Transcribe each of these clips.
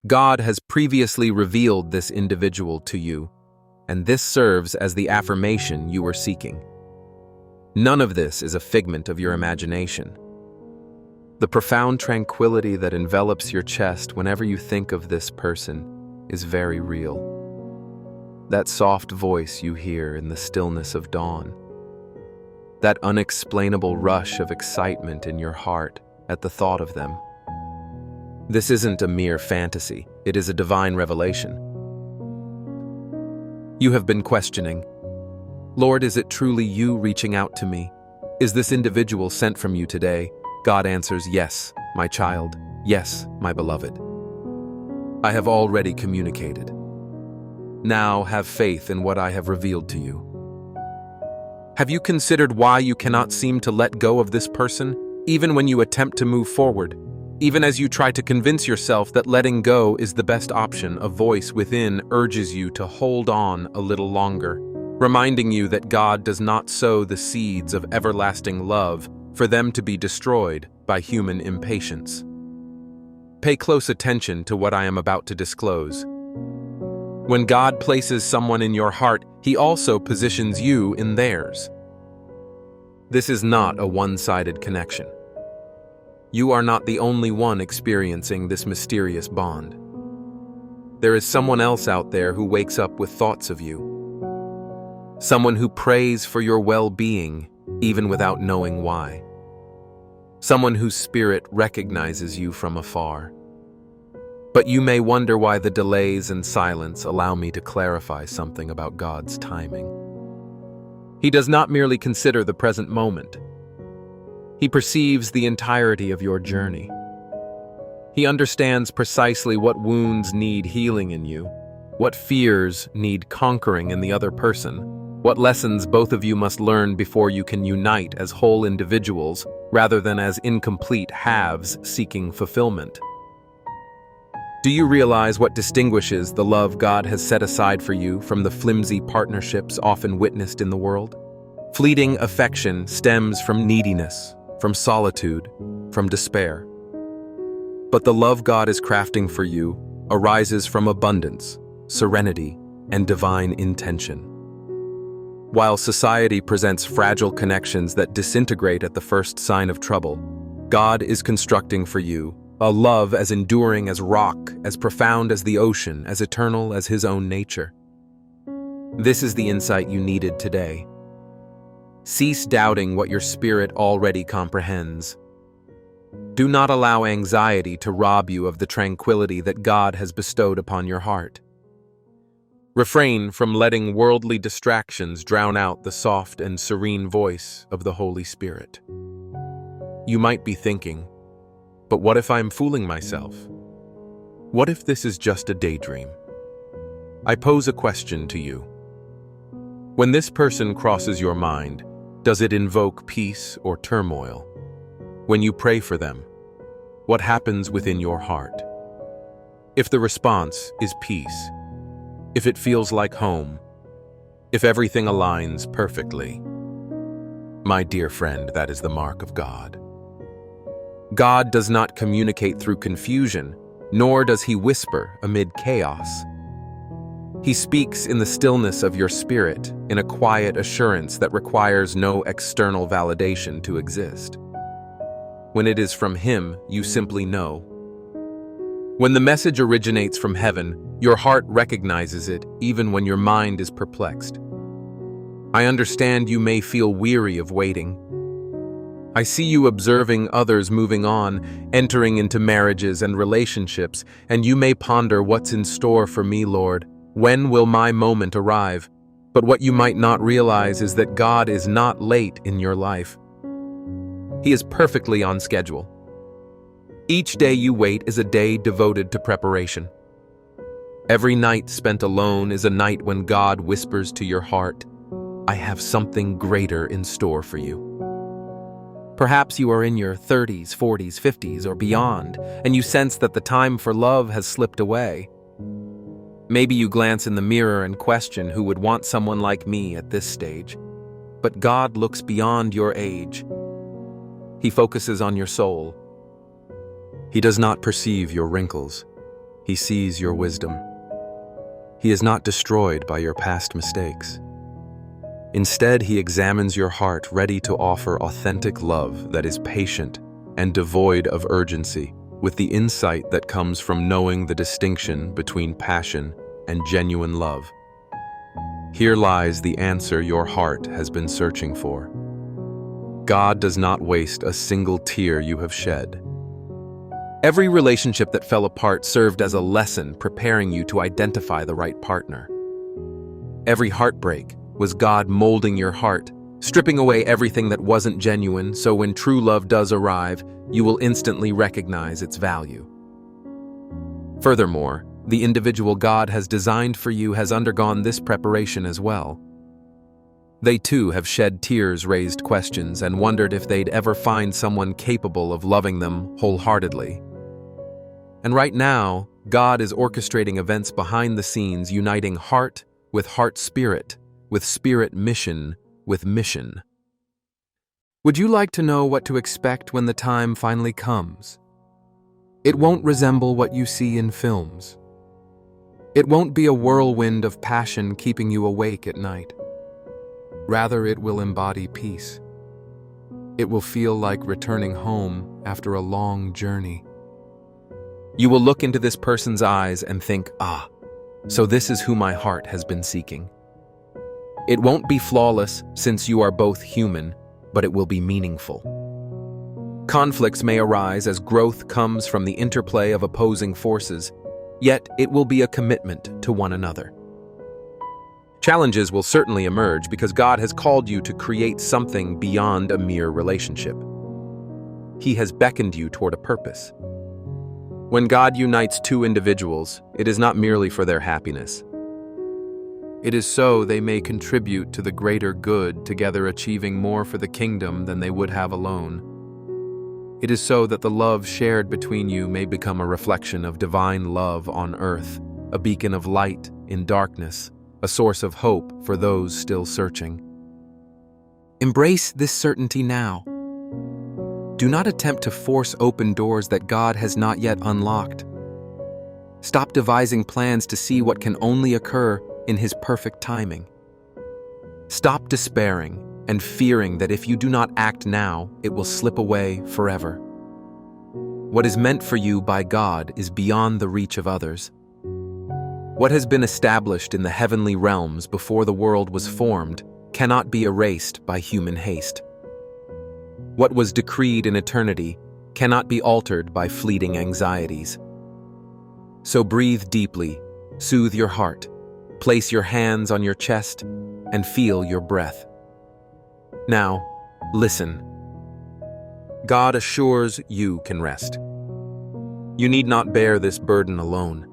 God has previously revealed this individual to you, and this serves as the affirmation you were seeking. None of this is a figment of your imagination. The profound tranquility that envelops your chest whenever you think of this person is very real. That soft voice you hear in the stillness of dawn. That unexplainable rush of excitement in your heart at the thought of them. This isn't a mere fantasy, it is a divine revelation. You have been questioning, Lord, is it truly you reaching out to me? Is this individual sent from you today? God answers, yes, my child, yes, my beloved. I have already communicated. Now have faith in what I have revealed to you. Have you considered why you cannot seem to let go of this person, even when you attempt to move forward? Even as you try to convince yourself that letting go is the best option, a voice within urges you to hold on a little longer, reminding you that God does not sow the seeds of everlasting love for them to be destroyed by human impatience. Pay close attention to what I am about to disclose. When God places someone in your heart, He also positions you in theirs. This is not a one-sided connection. You are not the only one experiencing this mysterious bond. There is someone else out there who wakes up with thoughts of you. Someone who prays for your well-being, even without knowing why. Someone whose spirit recognizes you from afar. But you may wonder why the delays and silence allow me to clarify something about God's timing. He does not merely consider the present moment. He perceives the entirety of your journey. He understands precisely what wounds need healing in you, what fears need conquering in the other person, what lessons both of you must learn before you can unite as whole individuals rather than as incomplete halves seeking fulfillment. Do you realize what distinguishes the love God has set aside for you from the flimsy partnerships often witnessed in the world? Fleeting affection stems from neediness, from solitude, from despair. But the love God is crafting for you arises from abundance, serenity, and divine intention. While society presents fragile connections that disintegrate at the first sign of trouble, God is constructing for you a love as enduring as rock, as profound as the ocean, as eternal as His own nature. This is the insight you needed today. Cease doubting what your spirit already comprehends. Do not allow anxiety to rob you of the tranquility that God has bestowed upon your heart. Refrain from letting worldly distractions drown out the soft and serene voice of the Holy Spirit. You might be thinking, but what if I'm fooling myself? What if this is just a daydream? I pose a question to you. When this person crosses your mind, does it invoke peace or turmoil? When you pray for them, what happens within your heart? If the response is peace, if it feels like home, if everything aligns perfectly, my dear friend, that is the mark of God. God does not communicate through confusion, nor does He whisper amid chaos. He speaks in the stillness of your spirit, in a quiet assurance that requires no external validation to exist. When it is from Him, you simply know. When the message originates from heaven, your heart recognizes it even when your mind is perplexed. I understand you may feel weary of waiting. I see you observing others moving on, entering into marriages and relationships, and you may ponder what's in store for me, Lord. When will my moment arrive? But what you might not realize is that God is not late in your life. He is perfectly on schedule. Each day you wait is a day devoted to preparation. Every night spent alone is a night when God whispers to your heart, I have something greater in store for you. Perhaps you are in your 30s, 40s, 50s, or beyond, and you sense that the time for love has slipped away. Maybe you glance in the mirror and question who would want someone like me at this stage. But God looks beyond your age. He focuses on your soul. He does not perceive your wrinkles. He sees your wisdom. He is not destroyed by your past mistakes. Instead, he examines your heart, ready to offer authentic love that is patient and devoid of urgency, with the insight that comes from knowing the distinction between passion and genuine love. Here lies the answer your heart has been searching for. God does not waste a single tear you have shed. Every relationship that fell apart served as a lesson preparing you to identify the right partner. Every heartbreak was God molding your heart, stripping away everything that wasn't genuine, so when true love does arrive, you will instantly recognize its value. Furthermore, the individual God has designed for you has undergone this preparation as well. They too have shed tears, raised questions, and wondered if they'd ever find someone capable of loving them wholeheartedly. And right now, God is orchestrating events behind the scenes, uniting heart with heart-spirit, with spirit mission with mission. Would you like to know what to expect when the time finally comes? It won't resemble what you see in films. It won't be a whirlwind of passion keeping you awake at night. Rather, it will embody peace. It will feel like returning home after a long journey. You will look into this person's eyes and think, so this is who my heart has been seeking. It won't be flawless since you are both human, but it will be meaningful. Conflicts may arise as growth comes from the interplay of opposing forces, yet it will be a commitment to one another. Challenges will certainly emerge because God has called you to create something beyond a mere relationship. He has beckoned you toward a purpose. When God unites two individuals, it is not merely for their happiness. It is so they may contribute to the greater good, together achieving more for the kingdom than they would have alone. It is so that the love shared between you may become a reflection of divine love on earth, a beacon of light in darkness, a source of hope for those still searching. Embrace this certainty now. Do not attempt to force open doors that God has not yet unlocked. Stop devising plans to see what can only occur in His perfect timing. Stop despairing and fearing that if you do not act now, it will slip away forever. What is meant for you by God is beyond the reach of others. What has been established in the heavenly realms before the world was formed cannot be erased by human haste. What was decreed in eternity cannot be altered by fleeting anxieties. So breathe deeply, soothe your heart, place your hands on your chest, and feel your breath. Now, listen. God assures you can rest. You need not bear this burden alone.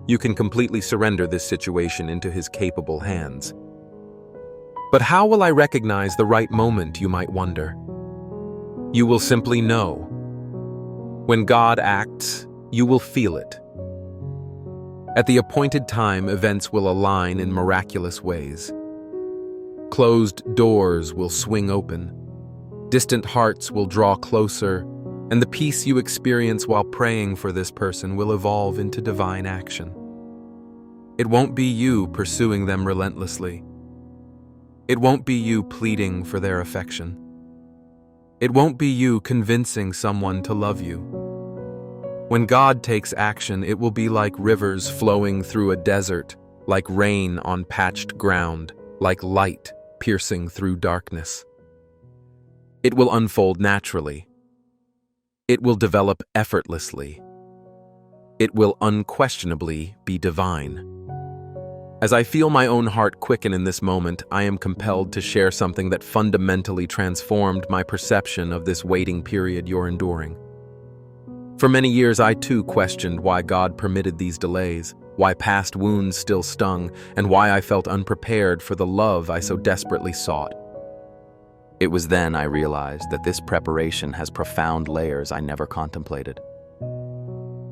You can completely surrender this situation into His capable hands. But how will I recognize the right moment, you might wonder? You will simply know. When God acts, you will feel it. At the appointed time, events will align in miraculous ways. Closed doors will swing open. Distant hearts will draw closer, and the peace you experience while praying for this person will evolve into divine action. It won't be you pursuing them relentlessly. It won't be you pleading for their affection. It won't be you convincing someone to love you. When God takes action, it will be like rivers flowing through a desert, like rain on patched ground, like light piercing through darkness. It will unfold naturally. It will develop effortlessly. It will unquestionably be divine. As I feel my own heart quicken in this moment, I am compelled to share something that fundamentally transformed my perception of this waiting period you're enduring. For many years, I too questioned why God permitted these delays, why past wounds still stung, and why I felt unprepared for the love I so desperately sought. It was then I realized that this preparation has profound layers I never contemplated.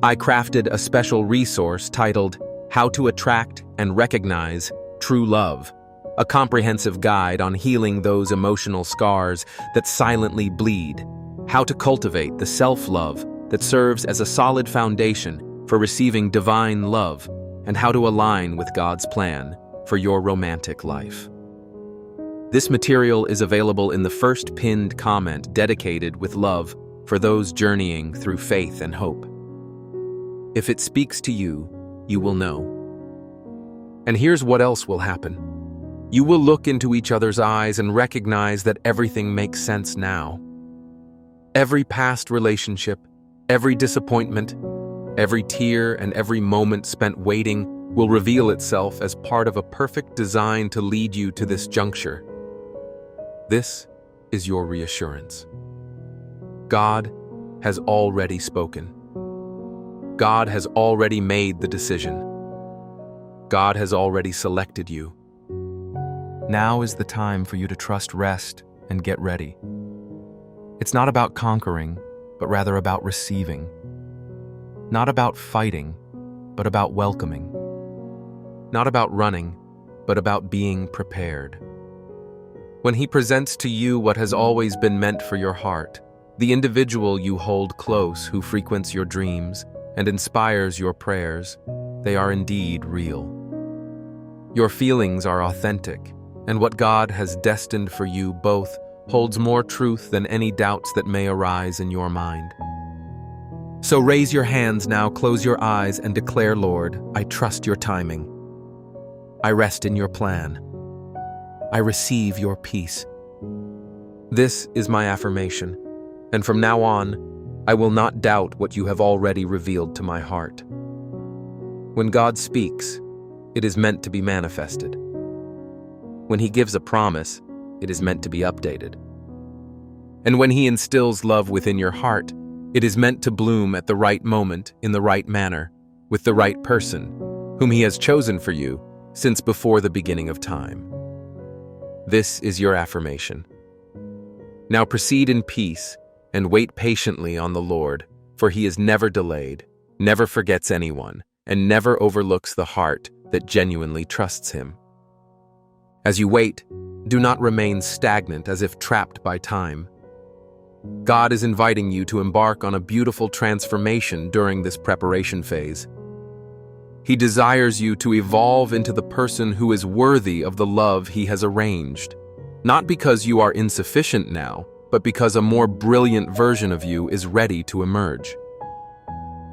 I crafted a special resource titled How to Attract and Recognize True Love, a comprehensive guide on healing those emotional scars that silently bleed, how to cultivate the self-love that serves as a solid foundation for receiving divine love and how to align with God's plan for your romantic life. This material is available in the first pinned comment dedicated with love for those journeying through faith and hope. If it speaks to you, you will know. And here's what else will happen. You will look into each other's eyes and recognize that everything makes sense now. Every past relationship, every disappointment, every tear, and every moment spent waiting will reveal itself as part of a perfect design to lead you to this juncture. This is your reassurance. God has already spoken. God has already made the decision. God has already selected you. Now is the time for you to trust, rest, and get ready. It's not about conquering, but rather about receiving. Not about fighting, but about welcoming. Not about running, but about being prepared. When He presents to you what has always been meant for your heart, the individual you hold close who frequents your dreams and inspires your prayers, they are indeed real. Your feelings are authentic, and what God has destined for you both holds more truth than any doubts that may arise in your mind. So raise your hands now, close your eyes, and declare, Lord, I trust your timing. I rest in your plan. I receive your peace. This is my affirmation, and from now on, I will not doubt what you have already revealed to my heart. When God speaks, it is meant to be manifested. When He gives a promise, it is meant to be updated. And when He instills love within your heart, it is meant to bloom at the right moment, in the right manner, with the right person, whom He has chosen for you since before the beginning of time. This is your affirmation. Now proceed in peace and wait patiently on the Lord, for He is never delayed, never forgets anyone, and never overlooks the heart that genuinely trusts Him. As you wait, do not remain stagnant as if trapped by time. God is inviting you to embark on a beautiful transformation during this preparation phase. He desires you to evolve into the person who is worthy of the love He has arranged, not because you are insufficient now, but because a more brilliant version of you is ready to emerge.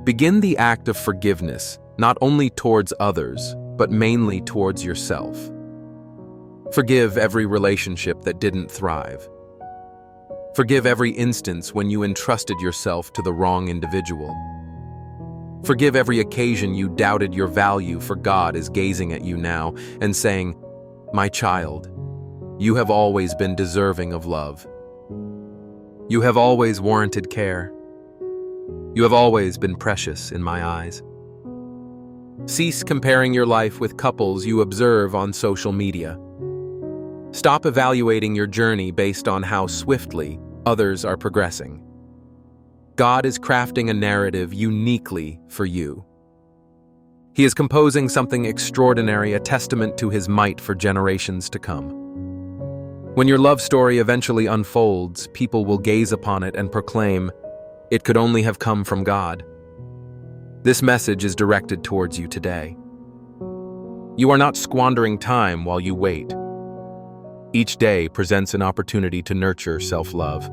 Begin the act of forgiveness, not only towards others, but mainly towards yourself. Forgive every relationship that didn't thrive. Forgive every instance when you entrusted yourself to the wrong individual. Forgive every occasion you doubted your value, for God is gazing at you now and saying, "My child, you have always been deserving of love. You have always warranted care. You have always been precious in my eyes." Cease comparing your life with couples you observe on social media. Stop evaluating your journey based on how swiftly others are progressing. God is crafting a narrative uniquely for you. He is composing something extraordinary, a testament to His might for generations to come. When your love story eventually unfolds, people will gaze upon it and proclaim, "It could only have come from God." This message is directed towards you today. You are not squandering time while you wait. Each day presents an opportunity to nurture self-love.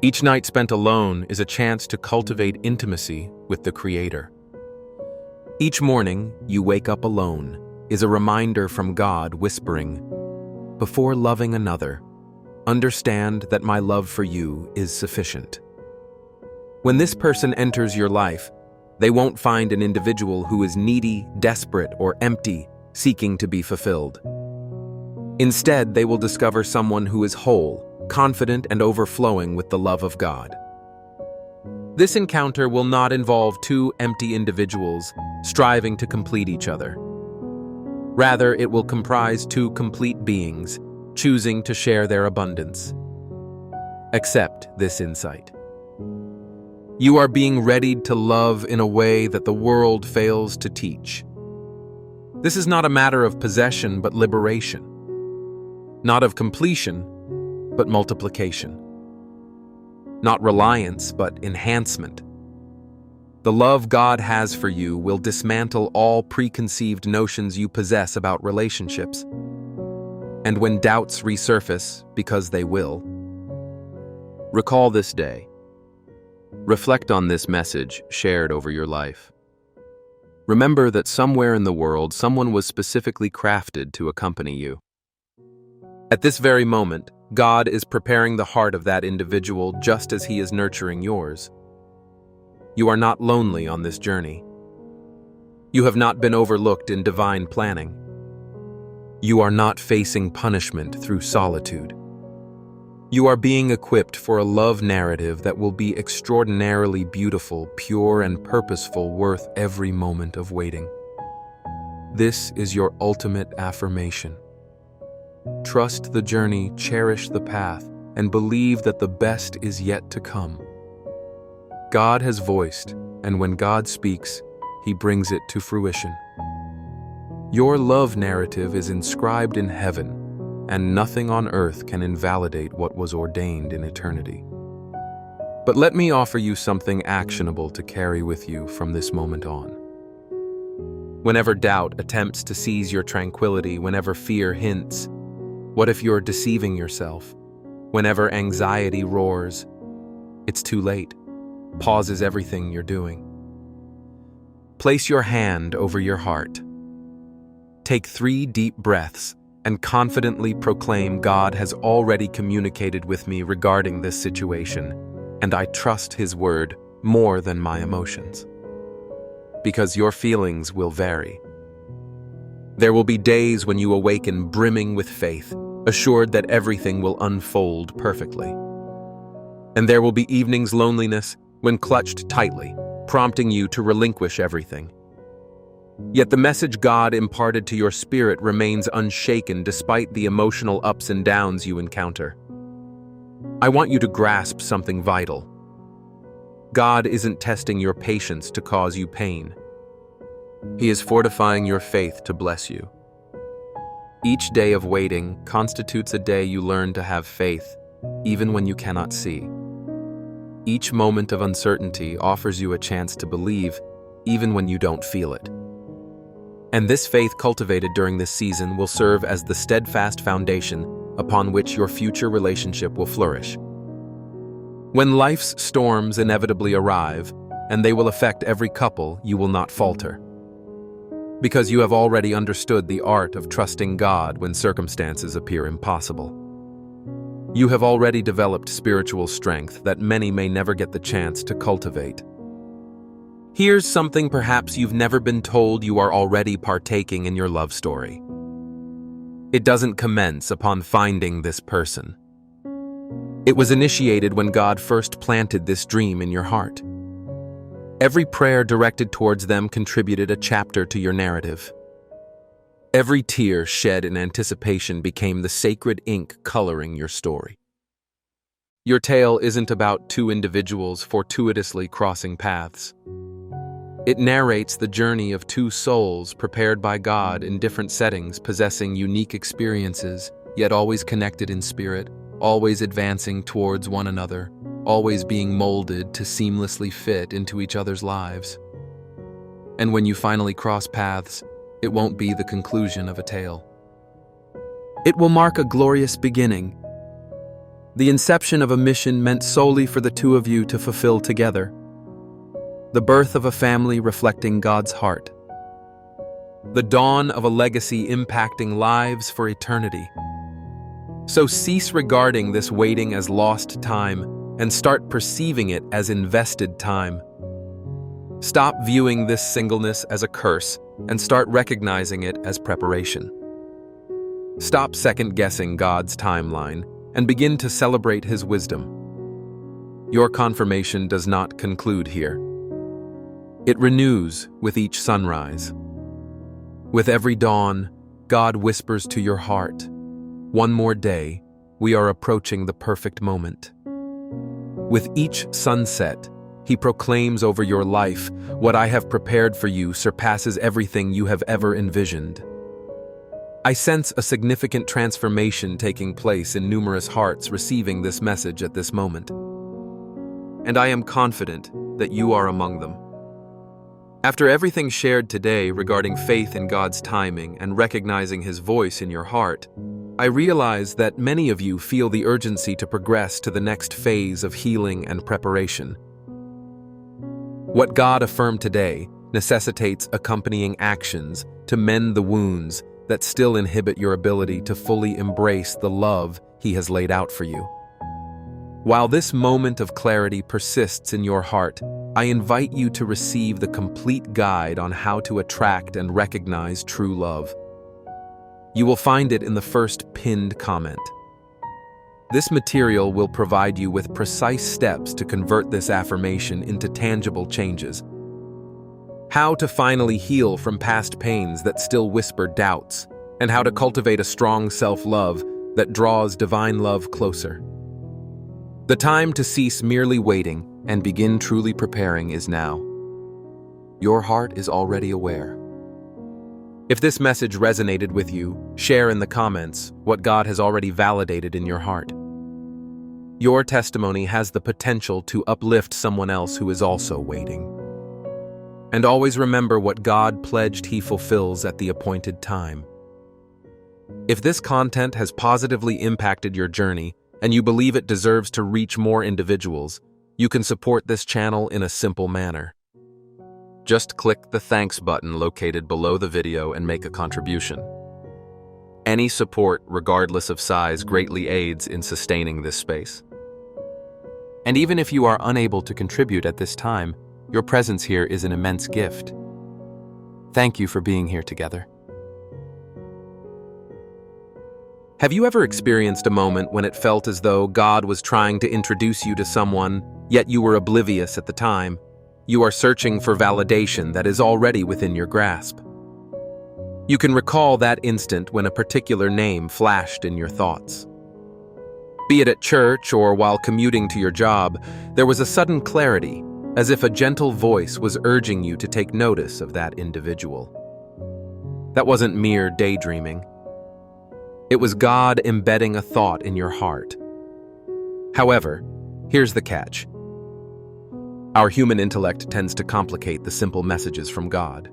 Each night spent alone is a chance to cultivate intimacy with the Creator. Each morning you wake up alone is a reminder from God whispering, "Before loving another, understand that my love for you is sufficient." When this person enters your life, they won't find an individual who is needy, desperate, or empty, seeking to be fulfilled. Instead, they will discover someone who is whole, confident, and overflowing with the love of God. This encounter will not involve two empty individuals striving to complete each other. Rather, it will comprise two complete beings choosing to share their abundance. Accept this insight. You are being readied to love in a way that the world fails to teach. This is not a matter of possession but liberation. Not of completion, but multiplication. Not reliance, but enhancement. The love God has for you will dismantle all preconceived notions you possess about relationships. And when doubts resurface, because they will, recall this day. Reflect on this message shared over your life. Remember that somewhere in the world, someone was specifically crafted to accompany you. At this very moment, God is preparing the heart of that individual just as He is nurturing yours. You are not lonely on this journey. You have not been overlooked in divine planning. You are not facing punishment through solitude. You are being equipped for a love narrative that will be extraordinarily beautiful, pure, and purposeful, worth every moment of waiting. This is your ultimate affirmation. Trust the journey, cherish the path, and believe that the best is yet to come. God has voiced, and when God speaks, He brings it to fruition. Your love narrative is inscribed in heaven, and nothing on earth can invalidate what was ordained in eternity. But let me offer you something actionable to carry with you from this moment on. Whenever doubt attempts to seize your tranquility, whenever fear hints, what if you're deceiving yourself? Whenever anxiety roars, it's too late. Pauses everything you're doing. Place your hand over your heart. Take 3 deep breaths and confidently proclaim, God has already communicated with me regarding this situation, and I trust His word more than my emotions. Because your feelings will vary. There will be days when you awaken brimming with faith, assured that everything will unfold perfectly. And there will be evenings loneliness when clutched tightly, prompting you to relinquish everything. Yet the message God imparted to your spirit remains unshaken despite the emotional ups and downs you encounter. I want you to grasp something vital. God isn't testing your patience to cause you pain. He is fortifying your faith to bless you. Each day of waiting constitutes a day you learn to have faith, even when you cannot see. Each moment of uncertainty offers you a chance to believe, even when you don't feel it. And this faith cultivated during this season will serve as the steadfast foundation upon which your future relationship will flourish. When life's storms inevitably arrive, and they will affect every couple, you will not falter. Because you have already understood the art of trusting God when circumstances appear impossible. You have already developed spiritual strength that many may never get the chance to cultivate. Here's something perhaps you've never been told: you are already partaking in your love story. It doesn't commence upon finding this person. It was initiated when God first planted this dream in your heart. Every prayer directed towards them contributed a chapter to your narrative. Every tear shed in anticipation became the sacred ink coloring your story. Your tale isn't about 2 individuals fortuitously crossing paths. It narrates the journey of 2 souls prepared by God in different settings, possessing unique experiences, yet always connected in spirit, always advancing towards one another, always being molded to seamlessly fit into each other's lives. And when you finally cross paths, it won't be the conclusion of a tale. It will mark a glorious beginning, the inception of a mission meant solely for the 2 of you to fulfill together, the birth of a family reflecting God's heart, the dawn of a legacy impacting lives for eternity. So cease regarding this waiting as lost time and start perceiving it as invested time. Stop viewing this singleness as a curse and start recognizing it as preparation. Stop second-guessing God's timeline and begin to celebrate His wisdom. Your confirmation does not conclude here. It renews with each sunrise. With every dawn, God whispers to your heart, "One more day, we are approaching the perfect moment." With each sunset, He proclaims over your life, "What I have prepared for you surpasses everything you have ever envisioned." I sense a significant transformation taking place in numerous hearts receiving this message at this moment. And I am confident that you are among them. After everything shared today regarding faith in God's timing and recognizing His voice in your heart, I realize that many of you feel the urgency to progress to the next phase of healing and preparation. What God affirmed today necessitates accompanying actions to mend the wounds that still inhibit your ability to fully embrace the love He has laid out for you. While this moment of clarity persists in your heart, I invite you to receive the complete guide on how to attract and recognize true love. You will find it in the first pinned comment. This material will provide you with precise steps to convert this affirmation into tangible changes. How to finally heal from past pains that still whisper doubts, and how to cultivate a strong self-love that draws divine love closer. The time to cease merely waiting and begin truly preparing is now. Your heart is already aware. If this message resonated with you, share in the comments what God has already validated in your heart. Your testimony has the potential to uplift someone else who is also waiting. And always remember what God pledged He fulfills at the appointed time. If this content has positively impacted your journey, and you believe it deserves to reach more individuals, you can support this channel in a simple manner. Just click the thanks button located below the video and make a contribution. Any support, regardless of size, greatly aids in sustaining this space. And even if you are unable to contribute at this time, your presence here is an immense gift. Thank you for being here together. Have you ever experienced a moment when it felt as though God was trying to introduce you to someone, yet you were oblivious at the time? You are searching for validation that is already within your grasp. You can recall that instant when a particular name flashed in your thoughts. Be it at church or while commuting to your job, there was a sudden clarity, as if a gentle voice was urging you to take notice of that individual. That wasn't mere daydreaming. It was God embedding a thought in your heart. However, here's the catch. Our human intellect tends to complicate the simple messages from God.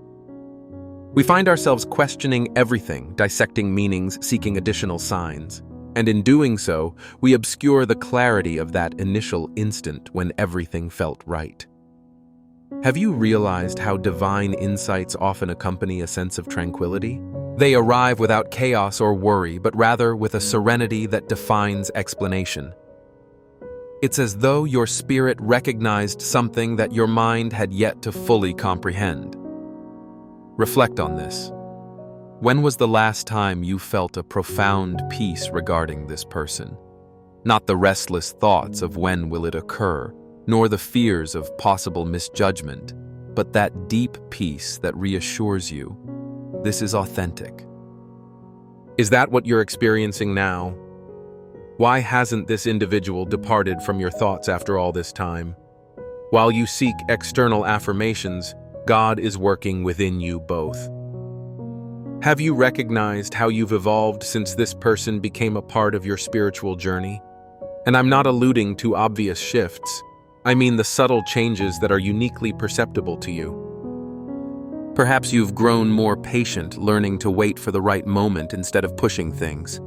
We find ourselves questioning everything, dissecting meanings, seeking additional signs. And in doing so, we obscure the clarity of that initial instant when everything felt right. Have you realized how divine insights often accompany a sense of tranquility? They arrive without chaos or worry, but rather with a serenity that defines explanation. It's as though your spirit recognized something that your mind had yet to fully comprehend. Reflect on this. When was the last time you felt a profound peace regarding this person? Not the restless thoughts of when will it occur, nor the fears of possible misjudgment, but that deep peace that reassures you. This is authentic. Is that what you're experiencing now? Why hasn't this individual departed from your thoughts after all this time? While you seek external affirmations, God is working within you both. Have you recognized how you've evolved since this person became a part of your spiritual journey? And I'm not alluding to obvious shifts. I mean the subtle changes that are uniquely perceptible to you. Perhaps you've grown more patient, learning to wait for the right moment instead of pushing things.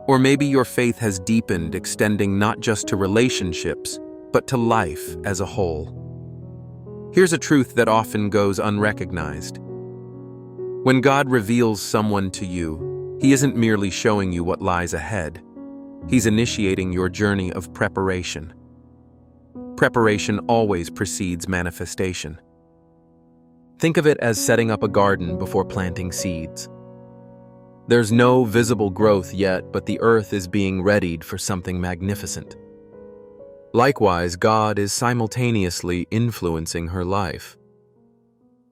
Or maybe your faith has deepened, extending not just to relationships, but to life as a whole. Here's a truth that often goes unrecognized. When God reveals someone to you, He isn't merely showing you what lies ahead. He's initiating your journey of preparation. Preparation always precedes manifestation. Think of it as setting up a garden before planting seeds. There's no visible growth yet, but the earth is being readied for something magnificent. Likewise, God is simultaneously influencing her life.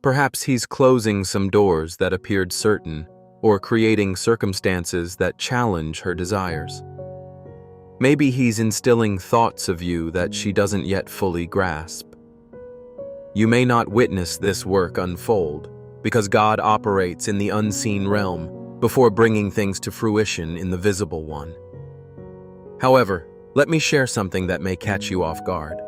Perhaps He's closing some doors that appeared certain, or creating circumstances that challenge her desires. Maybe He's instilling thoughts of you that she doesn't yet fully grasp. You may not witness this work unfold, because God operates in the unseen realm before bringing things to fruition in the visible one. However, let me share something that may catch you off guard.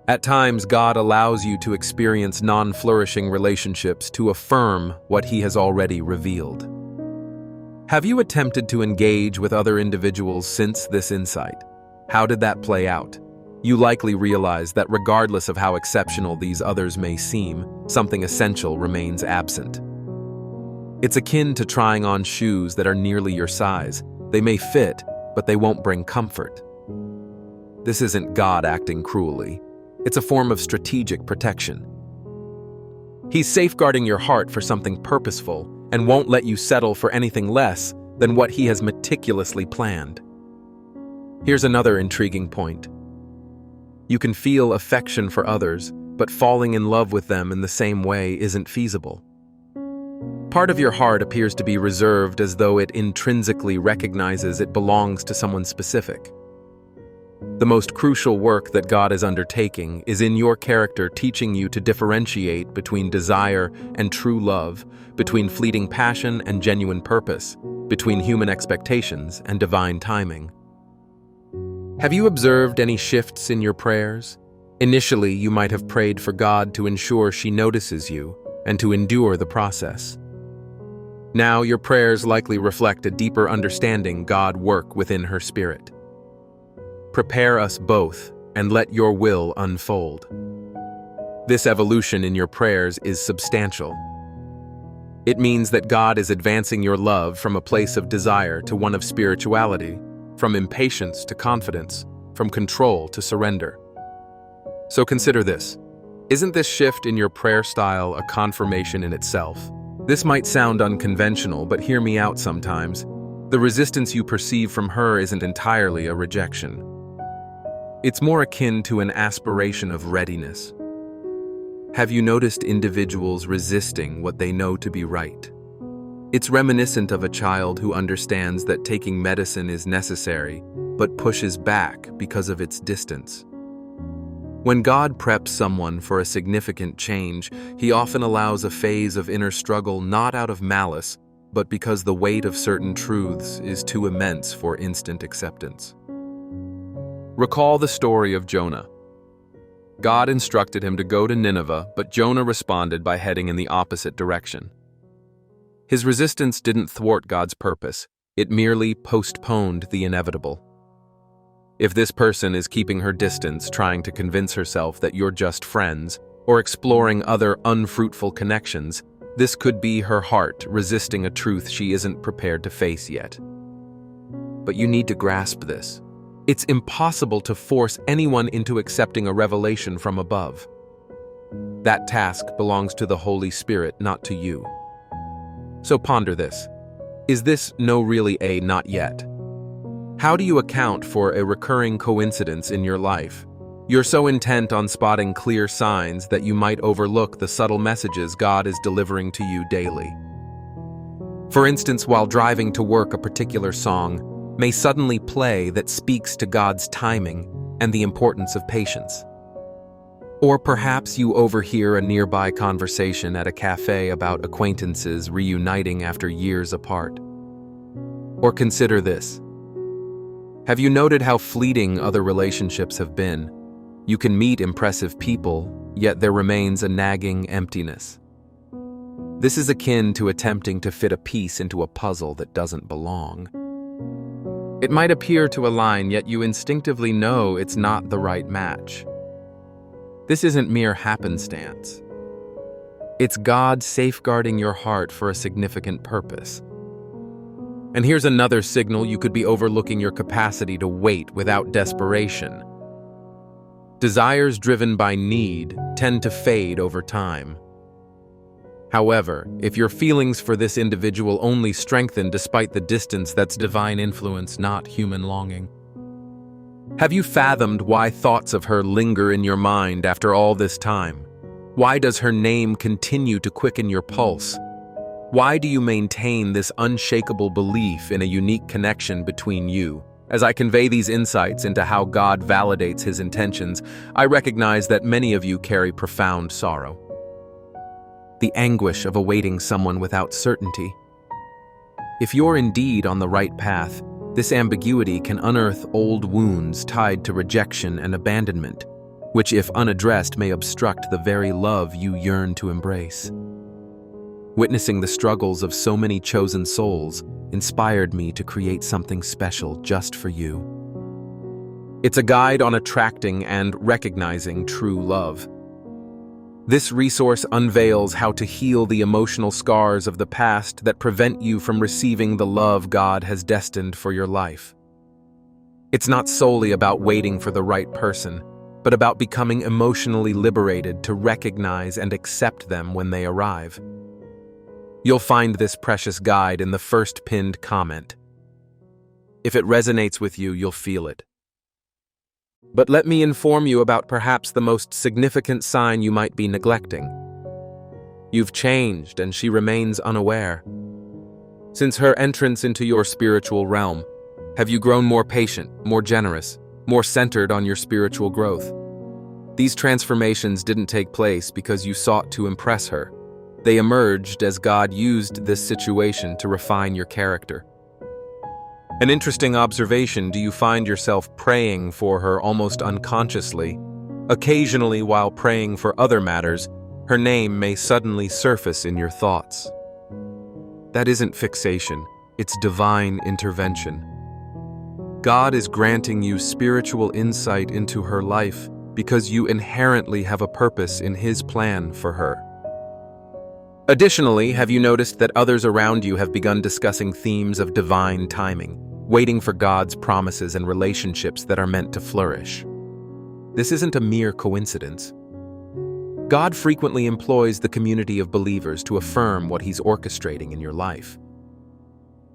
At times, God allows you to experience non-flourishing relationships to affirm what He has already revealed. Have you attempted to engage with other individuals since this insight? How did that play out? You likely realize that regardless of how exceptional these others may seem, something essential remains absent. It's akin to trying on shoes that are nearly your size. They may fit, but they won't bring comfort. This isn't God acting cruelly. It's a form of strategic protection. He's safeguarding your heart for something purposeful and won't let you settle for anything less than what He has meticulously planned. Here's another intriguing point. You can feel affection for others, but falling in love with them in the same way isn't feasible. Part of your heart appears to be reserved as though it intrinsically recognizes it belongs to someone specific. The most crucial work that God is undertaking is in your character, teaching you to differentiate between desire and true love, between fleeting passion and genuine purpose, between human expectations and divine timing. Have you observed any shifts in your prayers? Initially, you might have prayed for God to ensure she notices you and to endure the process. Now, your prayers likely reflect a deeper understanding God work within her spirit. Prepare us both and let your will unfold. This evolution in your prayers is substantial. It means that God is advancing your love from a place of desire to one of spirituality, from impatience to confidence, from control to surrender. So consider this. Isn't this shift in your prayer style a confirmation in itself? This might sound unconventional, but hear me out sometimes. The resistance you perceive from her isn't entirely a rejection. It's more akin to an aspiration of readiness. Have you noticed individuals resisting what they know to be right? It's reminiscent of a child who understands that taking medicine is necessary, but pushes back because of its distance. When God preps someone for a significant change, He often allows a phase of inner struggle not out of malice, but because the weight of certain truths is too immense for instant acceptance. Recall the story of Jonah. God instructed him to go to Nineveh, but Jonah responded by heading in the opposite direction. His resistance didn't thwart God's purpose, it merely postponed the inevitable. If this person is keeping her distance, trying to convince herself that you're just friends, or exploring other unfruitful connections, this could be her heart resisting a truth she isn't prepared to face yet. But you need to grasp this. It's impossible to force anyone into accepting a revelation from above. That task belongs to the Holy Spirit, not to you. So ponder this. Is this no really a not yet? How do you account for a recurring coincidence in your life? You're so intent on spotting clear signs that you might overlook the subtle messages God is delivering to you daily. For instance, while driving to work, a particular song may suddenly play that speaks to God's timing and the importance of patience. Or perhaps you overhear a nearby conversation at a cafe about acquaintances reuniting after years apart. Or consider this. Have you noted how fleeting other relationships have been? You can meet impressive people, yet there remains a nagging emptiness. This is akin to attempting to fit a piece into a puzzle that doesn't belong. It might appear to align, yet you instinctively know it's not the right match. This isn't mere happenstance. It's God safeguarding your heart for a significant purpose. And here's another signal you could be overlooking: your capacity to wait without desperation. Desires driven by need tend to fade over time. However, if your feelings for this individual only strengthen despite the distance, that's divine influence, not human longing. Have you fathomed why thoughts of her linger in your mind after all this time? Why does her name continue to quicken your pulse? Why do you maintain this unshakable belief in a unique connection between you? As I convey these insights into how God validates His intentions, I recognize that many of you carry profound sorrow. The anguish of awaiting someone without certainty. If you're indeed on the right path, this ambiguity can unearth old wounds tied to rejection and abandonment. which, if unaddressed, may obstruct the very love you yearn to embrace. Witnessing the struggles of so many chosen souls inspired me to create something special just for you. It's a guide on attracting and recognizing true love. This resource unveils how to heal the emotional scars of the past that prevent you from receiving the love God has destined for your life. It's not solely about waiting for the right person, but about becoming emotionally liberated to recognize and accept them when they arrive. You'll find this precious guide in the first pinned comment. If it resonates with you, you'll feel it. But let me inform you about perhaps the most significant sign you might be neglecting. You've changed, and she remains unaware. Since her entrance into your spiritual realm, have you grown more patient, more generous, more centered on your spiritual growth? These transformations didn't take place because you sought to impress her. They emerged as God used this situation to refine your character. An interesting observation: do you find yourself praying for her almost unconsciously? Occasionally, while praying for other matters, her name may suddenly surface in your thoughts. That isn't fixation, it's divine intervention. God is granting you spiritual insight into her life because you inherently have a purpose in His plan for her. Additionally, have you noticed that others around you have begun discussing themes of divine timing, waiting for God's promises and relationships that are meant to flourish? This isn't a mere coincidence. God frequently employs the community of believers to affirm what He's orchestrating in your life.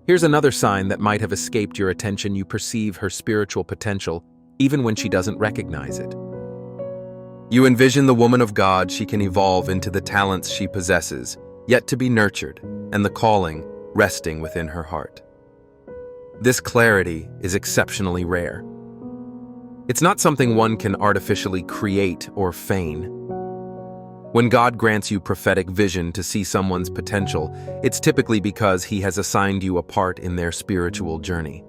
Here's another sign that might have escaped your attention: you perceive her spiritual potential even when she doesn't recognize it. You envision the woman of God she can evolve into the talents she possesses, yet to be nurtured, and the calling resting within her heart. This clarity is exceptionally rare. It's not something one can artificially create or feign. When God grants you prophetic vision to see someone's potential, it's typically because He has assigned you a part in their spiritual journey.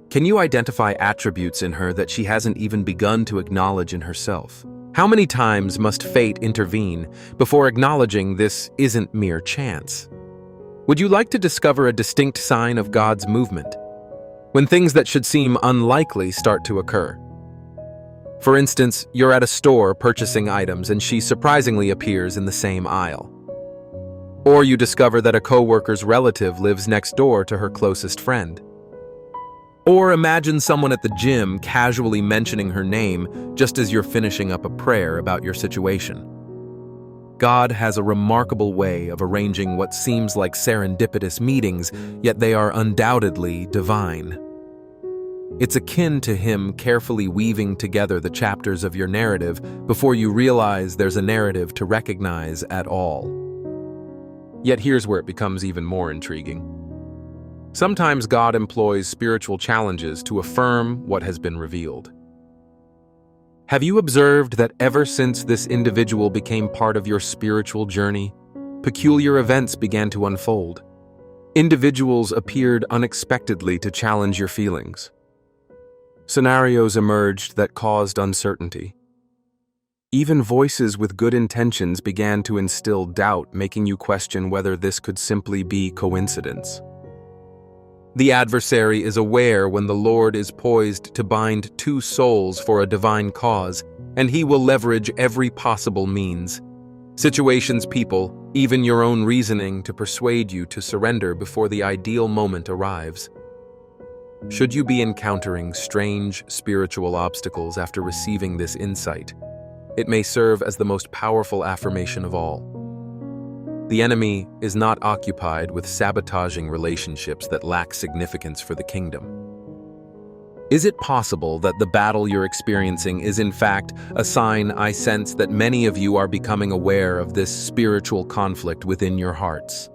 Can you identify attributes in her that she hasn't even begun to acknowledge in herself? How many times must fate intervene before acknowledging this isn't mere chance? Would you like to discover a distinct sign of God's movement when things that should seem unlikely start to occur? For instance, you're at a store purchasing items and she surprisingly appears in the same aisle. Or you discover that a coworker's relative lives next door to her closest friend. Or imagine someone at the gym casually mentioning her name just as you're finishing up a prayer about your situation. God has a remarkable way of arranging what seems like serendipitous meetings, yet they are undoubtedly divine. It's akin to Him carefully weaving together the chapters of your narrative before you realize there's a narrative to recognize at all. Yet here's where it becomes even more intriguing. Sometimes God employs spiritual challenges to affirm what has been revealed. Have you observed that ever since this individual became part of your spiritual journey, peculiar events began to unfold? Individuals appeared unexpectedly to challenge your feelings. Scenarios emerged that caused uncertainty. Even voices with good intentions began to instill doubt, making you question whether this could simply be coincidence. The adversary is aware when the Lord is poised to bind two souls for a divine cause, and he will leverage every possible means. Situations, people, even your own reasoning to persuade you to surrender before the ideal moment arrives. Should you be encountering strange spiritual obstacles after receiving this insight, it may serve as the most powerful affirmation of all. The enemy is not occupied with sabotaging relationships that lack significance for the kingdom. Is it possible that the battle you're experiencing is in fact a sign I sense that many of you are becoming aware of this spiritual conflict within your hearts?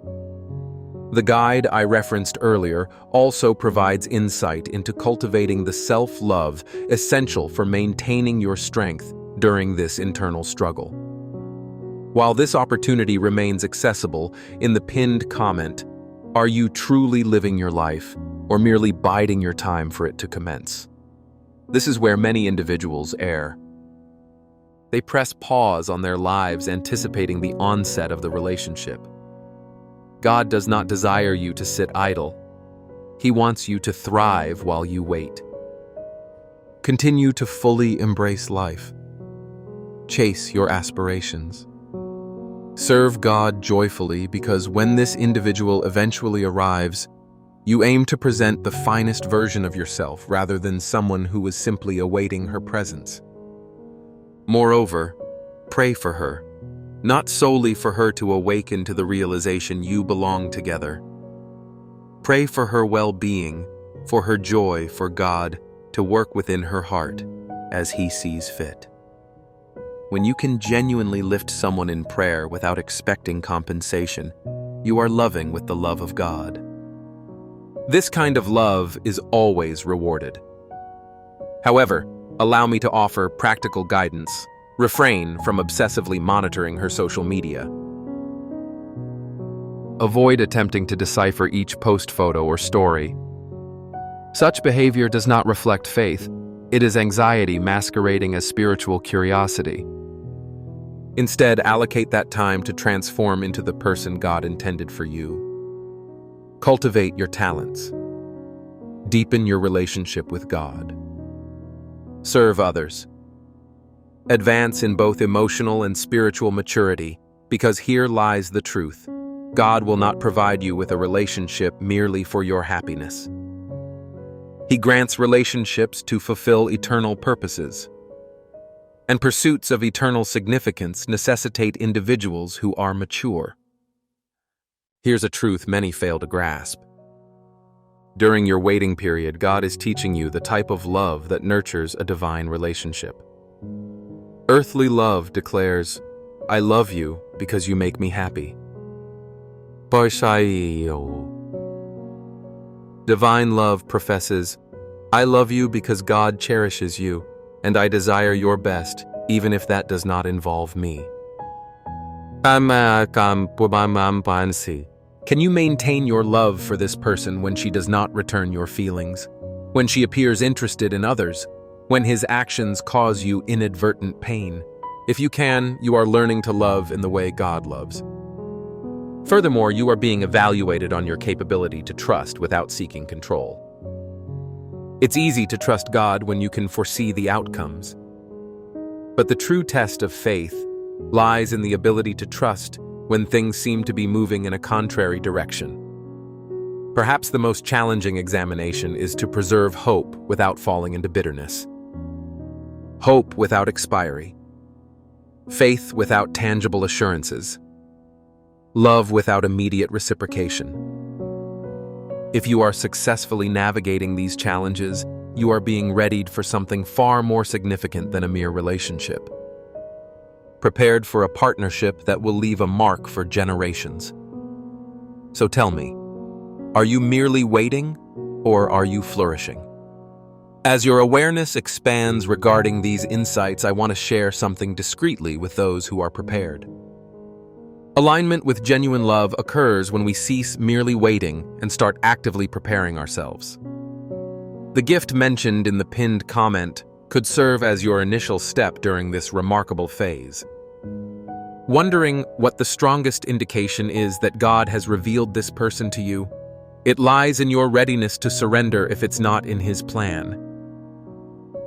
The guide I referenced earlier also provides insight into cultivating the self-love essential for maintaining your strength during this internal struggle. While this opportunity remains accessible, in the pinned comment, are you truly living your life or merely biding your time for it to commence? This is where many individuals err. They press pause on their lives, anticipating the onset of the relationship. God does not desire you to sit idle. He wants you to thrive while you wait. Continue to fully embrace life. Chase your aspirations. Serve God joyfully, because when this individual eventually arrives, you aim to present the finest version of yourself rather than someone who is simply awaiting her presence. Moreover, pray for her, not solely for her to awaken to the realization you belong together. Pray for her well-being, for her joy, for God to work within her heart as He sees fit. When you can genuinely lift someone in prayer without expecting compensation, you are loving with the love of God. This kind of love is always rewarded. However, allow me to offer practical guidance. Refrain from obsessively monitoring her social media. Avoid attempting to decipher each post photo or story. Such behavior does not reflect faith. It is anxiety masquerading as spiritual curiosity. Instead, allocate that time to transform into the person God intended for you. Cultivate your talents. Deepen your relationship with God. Serve others. Advance in both emotional and spiritual maturity, because here lies the truth. God will not provide you with a relationship merely for your happiness. He grants relationships to fulfill eternal purposes. And pursuits of eternal significance necessitate individuals who are mature. Here's a truth many fail to grasp. During your waiting period, God is teaching you the type of love that nurtures a divine relationship. Earthly love declares, "I love you because you make me happy." Divine love professes, "I love you because God cherishes you, and I desire your best, even if that does not involve me." Can you maintain your love for this person when she does not return your feelings? When she appears interested in others? When his actions cause you inadvertent pain? If you can, you are learning to love in the way God loves. Furthermore, you are being evaluated on your capability to trust without seeking control. It's easy to trust God when you can foresee the outcomes. But the true test of faith lies in the ability to trust when things seem to be moving in a contrary direction. Perhaps the most challenging examination is to preserve hope without falling into bitterness. Hope without expiry. Faith without tangible assurances. Love without immediate reciprocation. If you are successfully navigating these challenges, you are being readied for something far more significant than a mere relationship. Prepared for a partnership that will leave a mark for generations. So tell me, are you merely waiting, or are you flourishing? As your awareness expands regarding these insights, I want to share something discreetly with those who are prepared. Alignment with genuine love occurs when we cease merely waiting and start actively preparing ourselves. The gift mentioned in the pinned comment could serve as your initial step during this remarkable phase. Wondering what the strongest indication is that God has revealed this person to you? It lies in your readiness to surrender if it's not in His plan.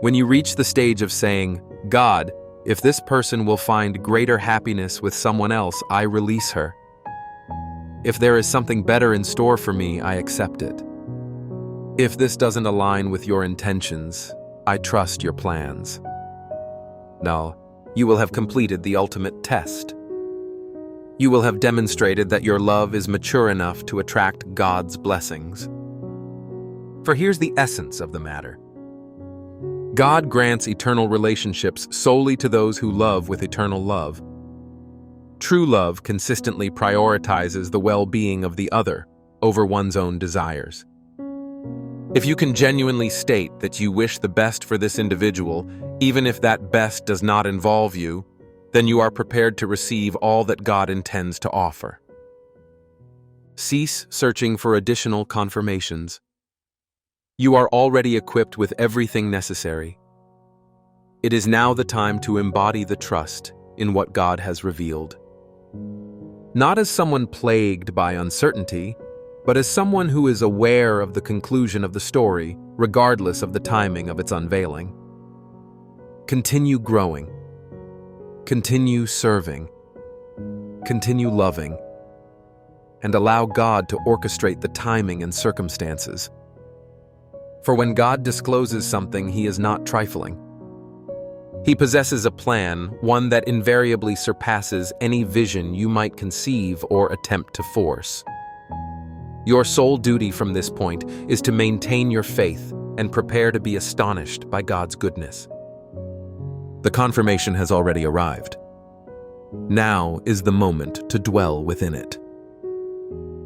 When you reach the stage of saying, "God, if this person will find greater happiness with someone else, I release her. If there is something better in store for me, I accept it. If this doesn't align with your intentions, I trust your plans." Now, you will have completed the ultimate test. You will have demonstrated that your love is mature enough to attract God's blessings. For here's the essence of the matter. God grants eternal relationships solely to those who love with eternal love. True love consistently prioritizes the well-being of the other over one's own desires. If you can genuinely state that you wish the best for this individual, even if that best does not involve you, then you are prepared to receive all that God intends to offer. Cease searching for additional confirmations. You are already equipped with everything necessary. It is now the time to embody the trust in what God has revealed. Not as someone plagued by uncertainty, but as someone who is aware of the conclusion of the story, regardless of the timing of its unveiling. Continue growing. Continue serving. Continue loving. And allow God to orchestrate the timing and circumstances. For when God discloses something, He is not trifling. He possesses a plan, one that invariably surpasses any vision you might conceive or attempt to force. Your sole duty from this point is to maintain your faith and prepare to be astonished by God's goodness. The confirmation has already arrived. Now is the moment to dwell within it.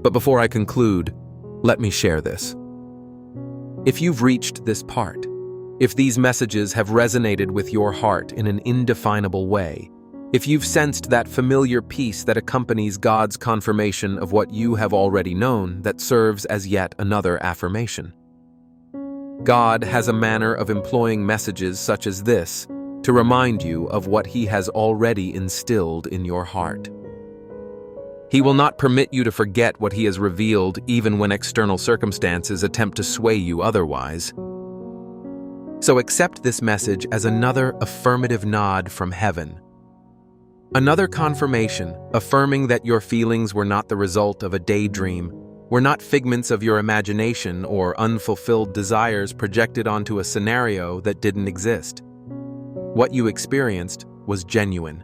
But before I conclude, let me share this. If you've reached this part, if these messages have resonated with your heart in an indefinable way, if you've sensed that familiar peace that accompanies God's confirmation of what you have already known that serves as yet another affirmation. God has a manner of employing messages such as this to remind you of what He has already instilled in your heart. He will not permit you to forget what He has revealed even when external circumstances attempt to sway you otherwise. So accept this message as another affirmative nod from heaven. Another confirmation, affirming that your feelings were not the result of a daydream, were not figments of your imagination or unfulfilled desires projected onto a scenario that didn't exist. What you experienced was genuine.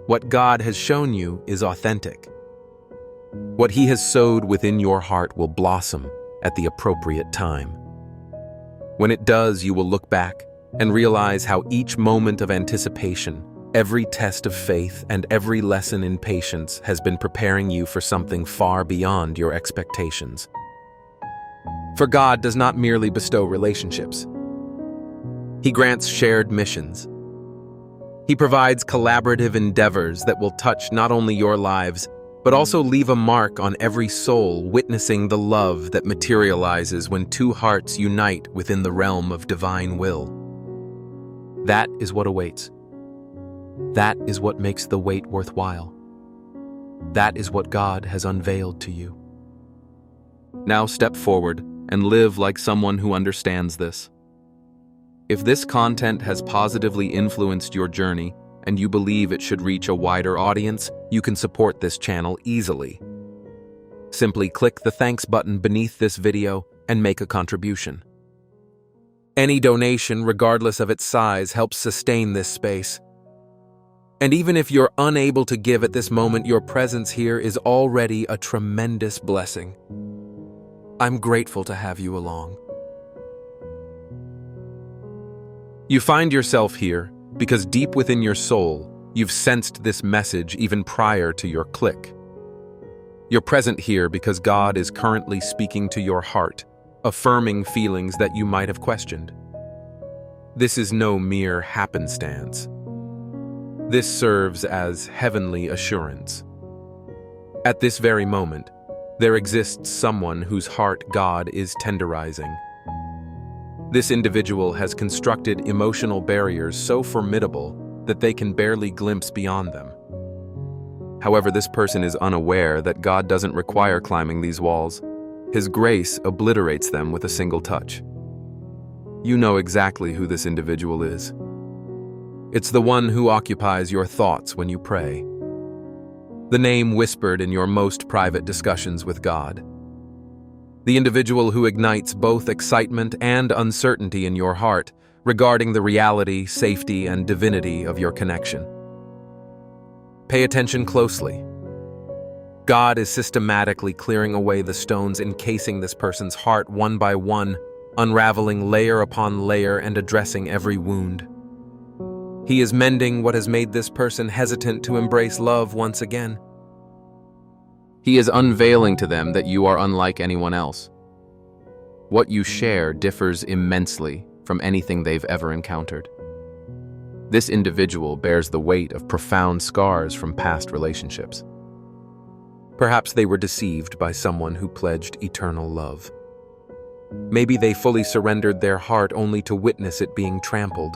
What God has shown you is authentic. What He has sowed within your heart will blossom at the appropriate time. When it does, you will look back and realize how each moment of anticipation, every test of faith, and every lesson in patience has been preparing you for something far beyond your expectations. For God does not merely bestow relationships. He grants shared missions. He provides collaborative endeavors that will touch not only your lives, but also leave a mark on every soul witnessing the love that materializes when two hearts unite within the realm of divine will. That is what awaits. That is what makes the wait worthwhile. That is what God has unveiled to you. Now step forward and live like someone who understands this. If this content has positively influenced your journey, and you believe it should reach a wider audience, you can support this channel easily. Simply click the thanks button beneath this video and make a contribution. Any donation, regardless of its size, helps sustain this space. And even if you're unable to give at this moment, your presence here is already a tremendous blessing. I'm grateful to have you along. You find yourself here because deep within your soul, you've sensed this message even prior to your click. You're present here because God is currently speaking to your heart, affirming feelings that you might have questioned. This is no mere happenstance. This serves as heavenly assurance. At this very moment, there exists someone whose heart God is tenderizing. This individual has constructed emotional barriers so formidable that they can barely glimpse beyond them. However, this person is unaware that God doesn't require climbing these walls. His grace obliterates them with a single touch. You know exactly who this individual is. It's the one who occupies your thoughts when you pray. The name whispered in your most private discussions with God. The individual who ignites both excitement and uncertainty in your heart regarding the reality, safety, and divinity of your connection. Pay attention closely. God is systematically clearing away the stones encasing this person's heart one by one, unraveling layer upon layer and addressing every wound. He is mending what has made this person hesitant to embrace love once again. He is unveiling to them that you are unlike anyone else. What you share differs immensely from anything they've ever encountered. This individual bears the weight of profound scars from past relationships. Perhaps they were deceived by someone who pledged eternal love. Maybe they fully surrendered their heart only to witness it being trampled.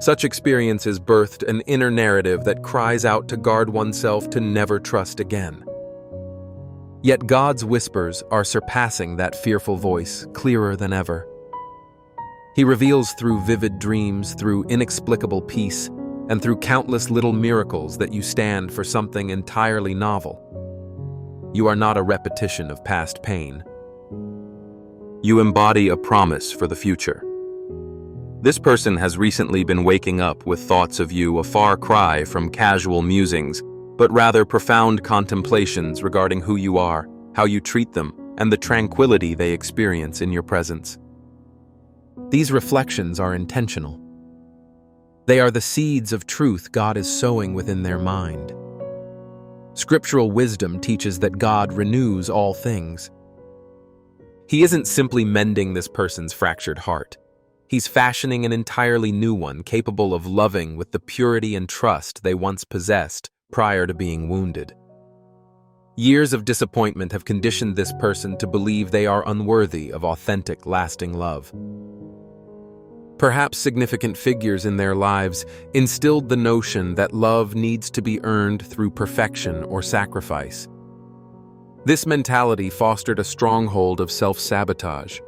Such experiences birthed an inner narrative that cries out to guard oneself to never trust again. Yet God's whispers are surpassing that fearful voice, clearer than ever. He reveals through vivid dreams, through inexplicable peace, and through countless little miracles that you stand for something entirely novel. You are not a repetition of past pain. You embody a promise for the future. This person has recently been waking up with thoughts of you a far cry from casual musings, but rather profound contemplations regarding who you are, how you treat them, and the tranquility they experience in your presence. These reflections are intentional. They are the seeds of truth God is sowing within their mind. Scriptural wisdom teaches that God renews all things. He isn't simply mending this person's fractured heart. He's fashioning an entirely new one, capable of loving with the purity and trust they once possessed prior to being wounded. Years of disappointment have conditioned this person to believe they are unworthy of authentic, lasting love. Perhaps significant figures in their lives instilled the notion that love needs to be earned through perfection or sacrifice. This mentality fostered a stronghold of self-sabotage.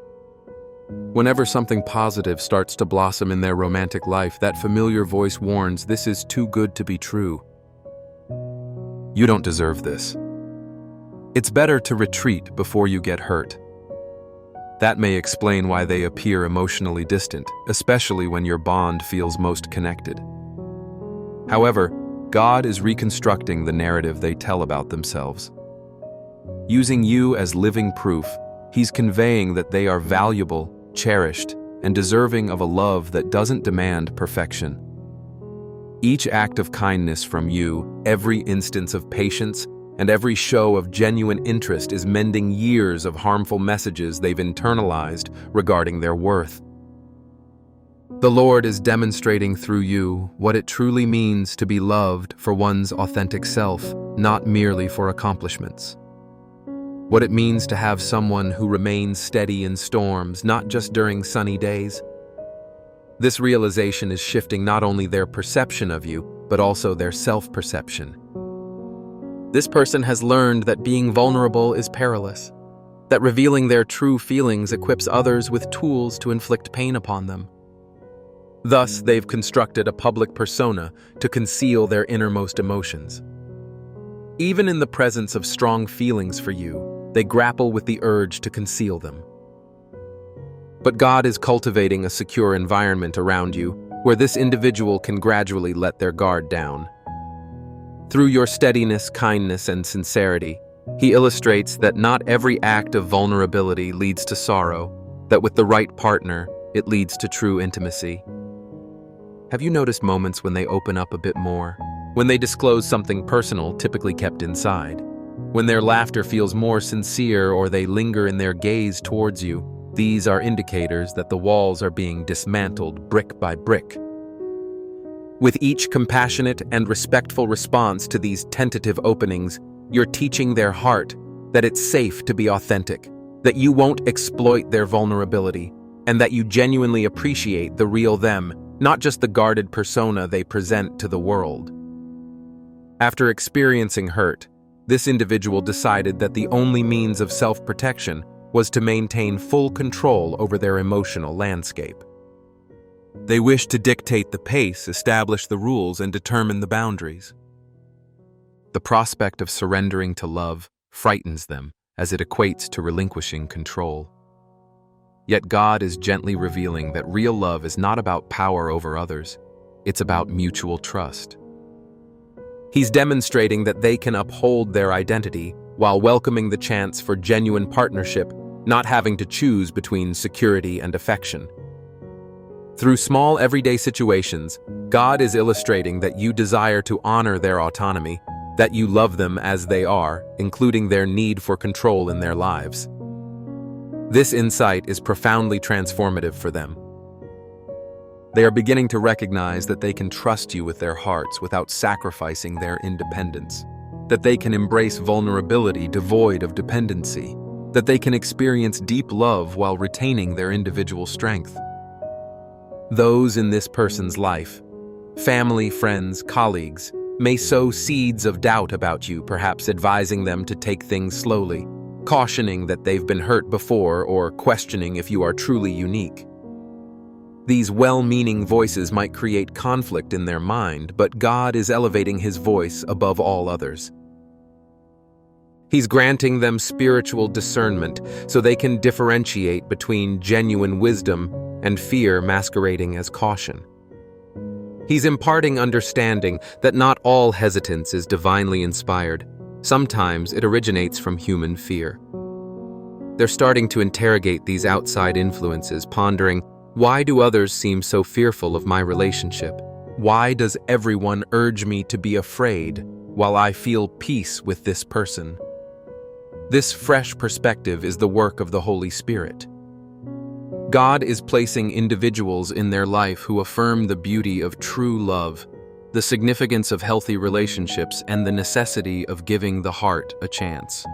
Whenever something positive starts to blossom in their romantic life, that familiar voice warns, "This is too good to be true. You don't deserve this." It's better to retreat before you get hurt. That may explain why they appear emotionally distant, especially when your bond feels most connected. However, God is reconstructing the narrative they tell about themselves. Using you as living proof, He's conveying that they are valuable, cherished, and deserving of a love that doesn't demand perfection. Each act of kindness from you, every instance of patience, and every show of genuine interest is mending years of harmful messages they've internalized regarding their worth. The Lord is demonstrating through you what it truly means to be loved for one's authentic self, not merely for accomplishments. What it means to have someone who remains steady in storms, not just during sunny days. This realization is shifting not only their perception of you, but also their self-perception. This person has learned that being vulnerable is perilous, that revealing their true feelings equips others with tools to inflict pain upon them. Thus, they've constructed a public persona to conceal their innermost emotions. Even in the presence of strong feelings for you, they grapple with the urge to conceal them. But God is cultivating a secure environment around you where this individual can gradually let their guard down. Through your steadiness, kindness, and sincerity, He illustrates that not every act of vulnerability leads to sorrow, that with the right partner, it leads to true intimacy. Have you noticed moments when they open up a bit more? When they disclose something personal, typically kept inside? When their laughter feels more sincere or they linger in their gaze towards you? These are indicators that the walls are being dismantled brick by brick. With each compassionate and respectful response to these tentative openings, you're teaching their heart that it's safe to be authentic, that you won't exploit their vulnerability, and that you genuinely appreciate the real them, not just the guarded persona they present to the world. After experiencing hurt, this individual decided that the only means of self-protection was to maintain full control over their emotional landscape. They wish to dictate the pace, establish the rules, and determine the boundaries. The prospect of surrendering to love frightens them, as it equates to relinquishing control. Yet God is gently revealing that real love is not about power over others, it's about mutual trust. He's demonstrating that they can uphold their identity while welcoming the chance for genuine partnership, not having to choose between security and affection. Through small everyday situations, God is illustrating that you desire to honor their autonomy, that you love them as they are, including their need for control in their lives. This insight is profoundly transformative for them. They are beginning to recognize that they can trust you with their hearts without sacrificing their independence, that they can embrace vulnerability devoid of dependency, that they can experience deep love while retaining their individual strength. Those in this person's life Family, friends, colleagues may sow seeds of doubt about you, perhaps advising them to take things slowly, cautioning that they've been hurt before, or questioning if you are truly unique. These well-meaning voices might create conflict in their mind, but God is elevating His voice above all others. He's granting them spiritual discernment so they can differentiate between genuine wisdom and fear masquerading as caution. He's imparting understanding that not all hesitance is divinely inspired. Sometimes it originates from human fear. They're starting to interrogate these outside influences, pondering, why do others seem so fearful of my relationship? Why does everyone urge me to be afraid while I feel peace with this person? This fresh perspective is the work of the Holy Spirit. God is placing individuals in their life who affirm the beauty of true love, the significance of healthy relationships, and the necessity of giving the heart a chance.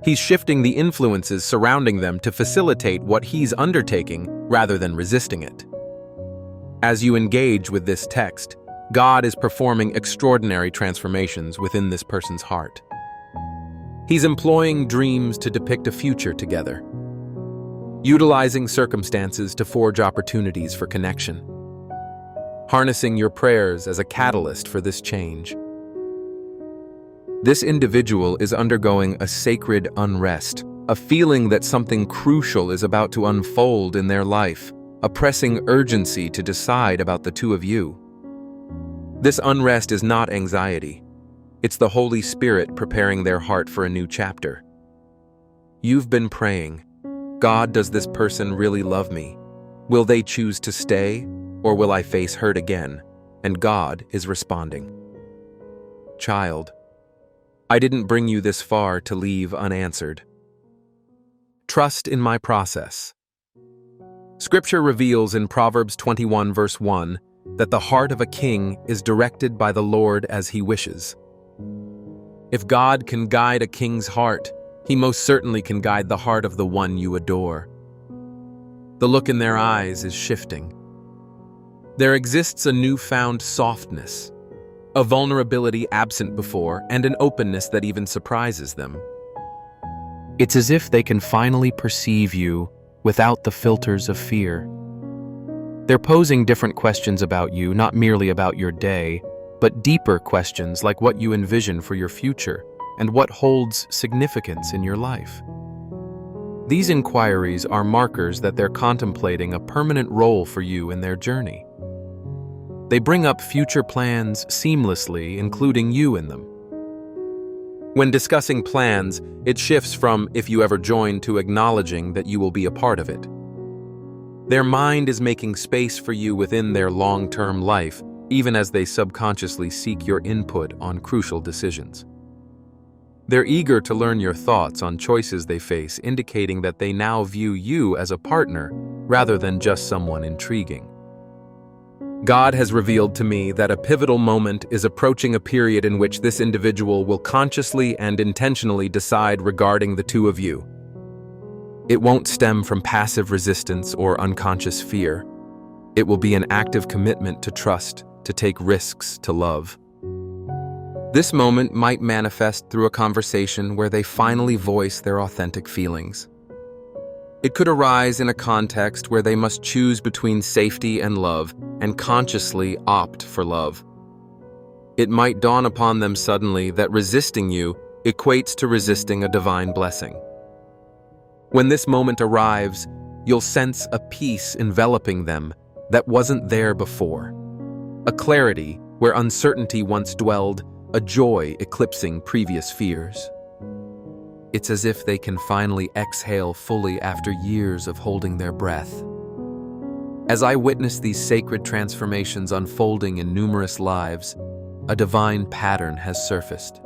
He's shifting the influences surrounding them to facilitate what He's undertaking rather than resisting it. As you engage with this text, God is performing extraordinary transformations within this person's heart. He's employing dreams to depict a future together, utilizing circumstances to forge opportunities for connection, harnessing your prayers as a catalyst for this change. This individual is undergoing a sacred unrest, a feeling that something crucial is about to unfold in their life, a pressing urgency to decide about the two of you. This unrest is not anxiety. It's the Holy Spirit preparing their heart for a new chapter. You've been praying, God, does this person really love me? Will they choose to stay, or will I face hurt again? And God is responding. Child, I didn't bring you this far to leave unanswered. Trust in my process. Scripture reveals in Proverbs 21 verse 1 that the heart of a king is directed by the Lord as He wishes. If God can guide a king's heart, He most certainly can guide the heart of the one you adore. The look in their eyes is shifting. There exists a newfound softness, a vulnerability absent before, and an openness that even surprises them. It's as if they can finally perceive you without the filters of fear. They're posing different questions about you, not merely about your day, but deeper questions like what you envision for your future and what holds significance in your life. These inquiries are markers that they're contemplating a permanent role for you in their journey. They bring up future plans seamlessly, including you in them. When discussing plans, it shifts from if you ever join to acknowledging that you will be a part of it. Their mind is making space for you within their long-term life, even as they subconsciously seek your input on crucial decisions. They're eager to learn your thoughts on choices they face, indicating that they now view you as a partner rather than just someone intriguing. God has revealed to me that a pivotal moment is approaching, a period in which this individual will consciously and intentionally decide regarding the two of you. It won't stem from passive resistance or unconscious fear. It will be an active commitment to trust, to take risks, to love. This moment might manifest through a conversation where they finally voice their authentic feelings. It could arise in a context where they must choose between safety and love, and consciously opt for love. It might dawn upon them suddenly that resisting you equates to resisting a divine blessing. When this moment arrives, you'll sense a peace enveloping them that wasn't there before, a clarity where uncertainty once dwelled, a joy eclipsing previous fears. It's as if they can finally exhale fully after years of holding their breath. As I witness these sacred transformations unfolding in numerous lives, a divine pattern has surfaced.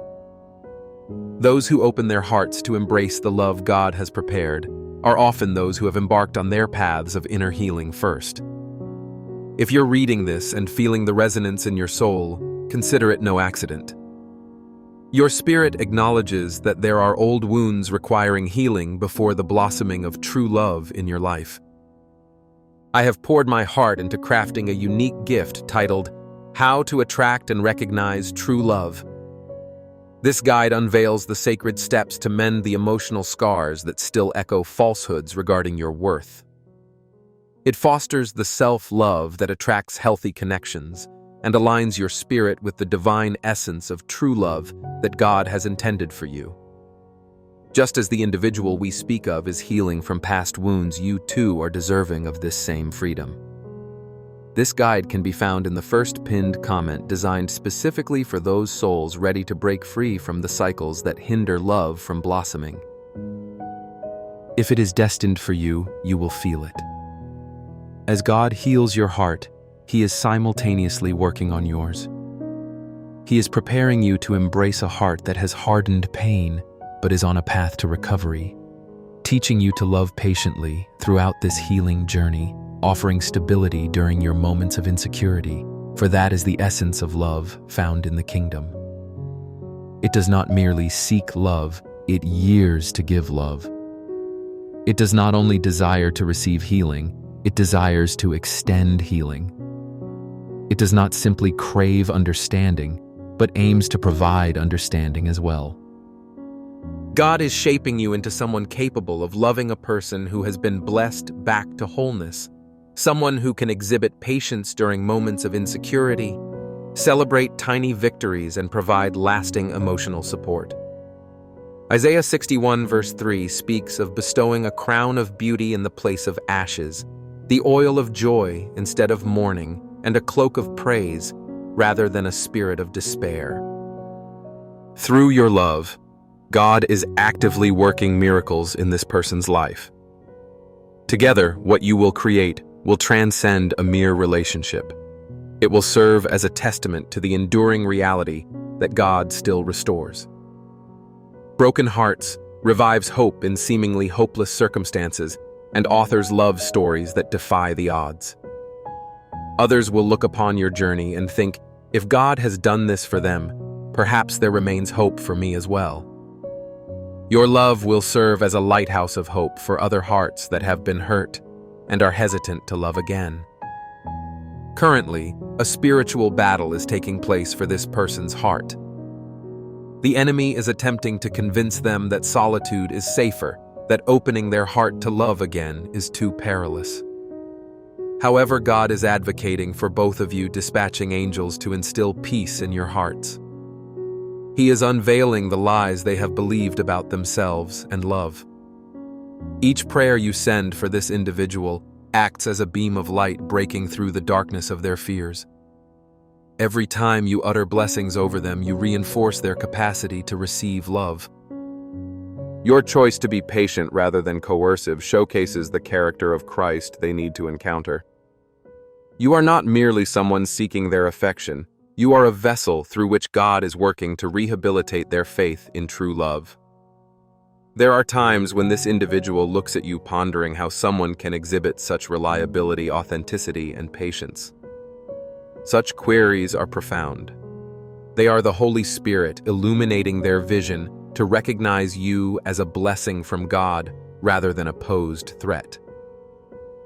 Those who open their hearts to embrace the love God has prepared are often those who have embarked on their paths of inner healing first. If you're reading this and feeling the resonance in your soul, consider it no accident. Your spirit acknowledges that there are old wounds requiring healing before the blossoming of true love in your life. I have poured my heart into crafting a unique gift titled, How to Attract and Recognize True Love. This guide unveils the sacred steps to mend the emotional scars that still echo falsehoods regarding your worth. It fosters the self-love that attracts healthy connections and aligns your spirit with the divine essence of true love that God has intended for you. Just as the individual we speak of is healing from past wounds, you too are deserving of this same freedom. This guide can be found in the first pinned comment, designed specifically for those souls ready to break free from the cycles that hinder love from blossoming. If it is destined for you, you will feel it. As God heals your heart, He is simultaneously working on yours. He is preparing you to embrace a heart that has hardened pain, but is on a path to recovery, teaching you to love patiently throughout this healing journey, offering stability during your moments of insecurity, for that is the essence of love found in the kingdom. It does not merely seek love, it yearns to give love. It does not only desire to receive healing, it desires to extend healing. It does not simply crave understanding, but aims to provide understanding as well. God is shaping you into someone capable of loving a person who has been blessed back to wholeness, someone who can exhibit patience during moments of insecurity, celebrate tiny victories, and provide lasting emotional support. Isaiah 61 verse 3 speaks of bestowing a crown of beauty in the place of ashes, the oil of joy instead of mourning, and a cloak of praise rather than a spirit of despair. Through your love, God is actively working miracles in this person's life. Together, what you will create will transcend a mere relationship. It will serve as a testament to the enduring reality that God still restores. Broken hearts revives hope in seemingly hopeless circumstances and authors love stories that defy the odds. Others will look upon your journey and think, if God has done this for them, perhaps there remains hope for me as well. Your love will serve as a lighthouse of hope for other hearts that have been hurt and are hesitant to love again. Currently, a spiritual battle is taking place for this person's heart. The enemy is attempting to convince them that solitude is safer, that opening their heart to love again is too perilous. However, God is advocating for both of you, dispatching angels to instill peace in your hearts. He is unveiling the lies they have believed about themselves and love. Each prayer you send for this individual acts as a beam of light breaking through the darkness of their fears. Every time you utter blessings over them, you reinforce their capacity to receive love. Your choice to be patient rather than coercive showcases the character of Christ they need to encounter. You are not merely someone seeking their affection. You are a vessel through which God is working to rehabilitate their faith in true love. There are times when this individual looks at you pondering how someone can exhibit such reliability, authenticity, and patience. Such queries are profound. They are the Holy Spirit illuminating their vision to recognize you as a blessing from God rather than a posed threat.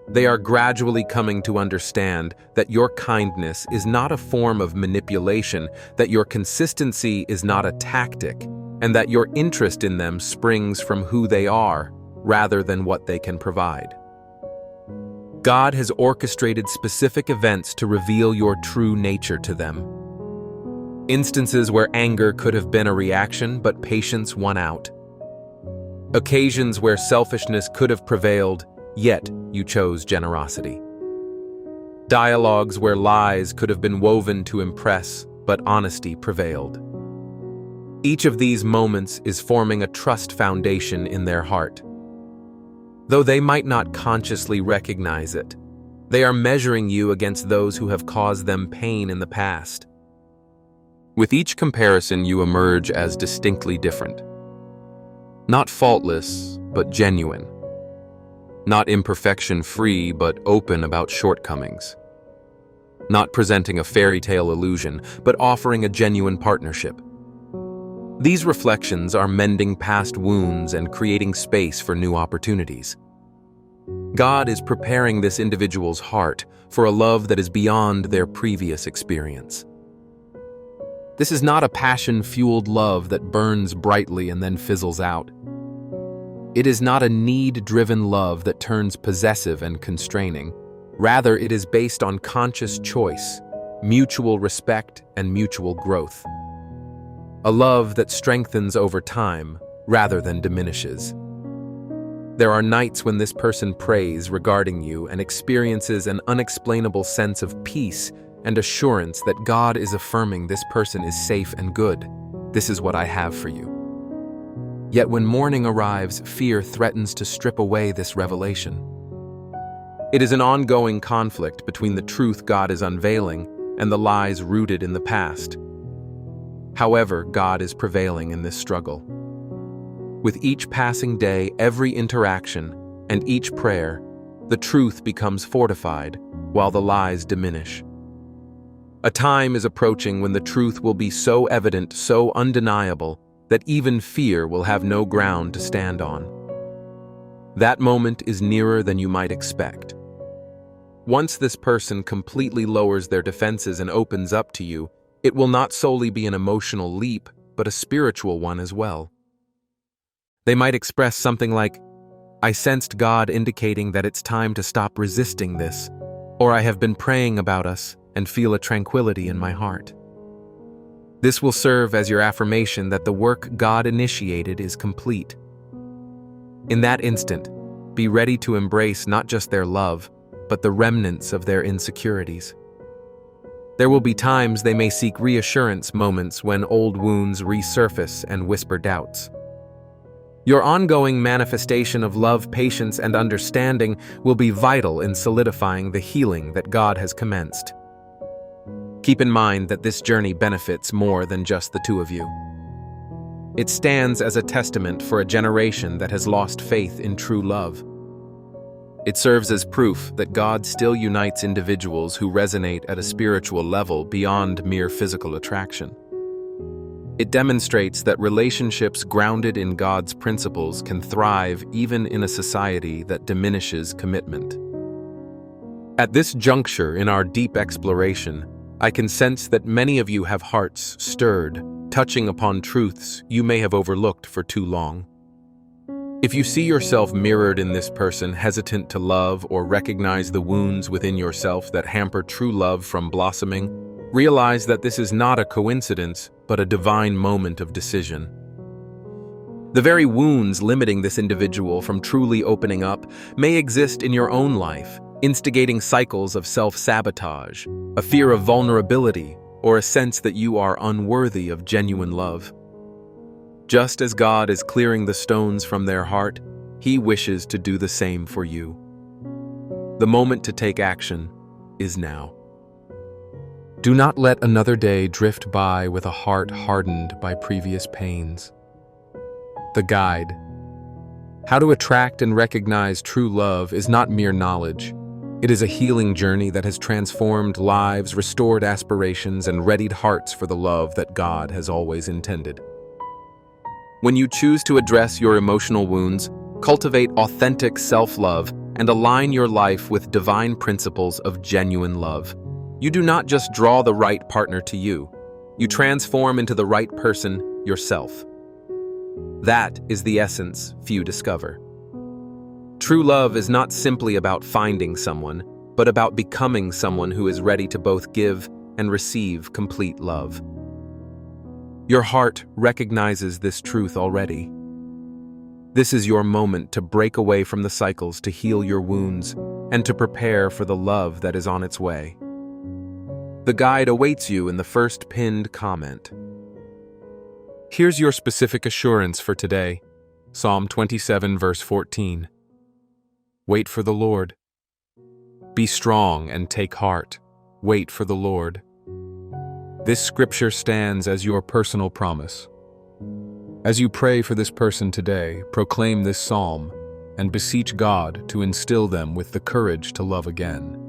They are gradually coming to understand that your kindness is not a form of manipulation, that your consistency is not a tactic, and that your interest in them springs from who they are rather than what they can provide. God has orchestrated specific events to reveal your true nature to them. Instances where anger could have been a reaction, but patience won out. Occasions where selfishness could have prevailed, yet you chose generosity. Dialogues where lies could have been woven to impress, but honesty prevailed. Each of these moments is forming a trust foundation in their heart. Though they might not consciously recognize it, they are measuring you against those who have caused them pain in the past. With each comparison, you emerge as distinctly different. Not faultless, but genuine. Not imperfection-free, but open about shortcomings. Not presenting a fairy tale illusion, but offering a genuine partnership. These reflections are mending past wounds and creating space for new opportunities. God is preparing this individual's heart for a love that is beyond their previous experience. This is not a passion-fueled love that burns brightly and then fizzles out. It is not a need-driven love that turns possessive and constraining. Rather, it is based on conscious choice, mutual respect, and mutual growth. A love that strengthens over time rather than diminishes. There are nights when this person prays regarding you and experiences an unexplainable sense of peace and assurance that God is affirming this person is safe and good. This is what I have for you. Yet when morning arrives, fear threatens to strip away this revelation. It is an ongoing conflict between the truth God is unveiling and the lies rooted in the past. However, God is prevailing in this struggle. With each passing day, every interaction, and each prayer, the truth becomes fortified while the lies diminish. A time is approaching when the truth will be so evident, so undeniable, that even fear will have no ground to stand on. That moment is nearer than you might expect. Once this person completely lowers their defenses and opens up to you, it will not solely be an emotional leap, but a spiritual one as well. They might express something like, "I sensed God indicating that it's time to stop resisting this," or "I have been praying about us and feel a tranquility in my heart." This will serve as your affirmation that the work God initiated is complete. In that instant, be ready to embrace not just their love, but the remnants of their insecurities. There will be times they may seek reassurance, moments when old wounds resurface and whisper doubts. Your ongoing manifestation of love, patience, and understanding will be vital in solidifying the healing that God has commenced. Keep in mind that this journey benefits more than just the two of you. It stands as a testament for a generation that has lost faith in true love. It serves as proof that God still unites individuals who resonate at a spiritual level beyond mere physical attraction. It demonstrates that relationships grounded in God's principles can thrive even in a society that diminishes commitment. At this juncture in our deep exploration, I can sense that many of you have hearts stirred, touching upon truths you may have overlooked for too long. If you see yourself mirrored in this person, hesitant to love, or recognize the wounds within yourself that hamper true love from blossoming, realize that this is not a coincidence, but a divine moment of decision. The very wounds limiting this individual from truly opening up may exist in your own life, instigating cycles of self-sabotage, a fear of vulnerability, or a sense that you are unworthy of genuine love. Just as God is clearing the stones from their heart, He wishes to do the same for you. The moment to take action is now. Do not let another day drift by with a heart hardened by previous pains. The guide. How to attract and recognize true love is not mere knowledge. It is a healing journey that has transformed lives, restored aspirations, and readied hearts for the love that God has always intended. When you choose to address your emotional wounds, cultivate authentic self-love, and align your life with divine principles of genuine love, you do not just draw the right partner to you, you transform into the right person yourself. That is the essence few discover. True love is not simply about finding someone, but about becoming someone who is ready to both give and receive complete love. Your heart recognizes this truth already. This is your moment to break away from the cycles, to heal your wounds, and to prepare for the love that is on its way. The guide awaits you in the first pinned comment. Here's your specific assurance for today. Psalm 27, verse 14. Wait for the Lord. Be strong and take heart. Wait for the Lord. This scripture stands as your personal promise. As you pray for this person today, proclaim this psalm and beseech God to instill them with the courage to love again.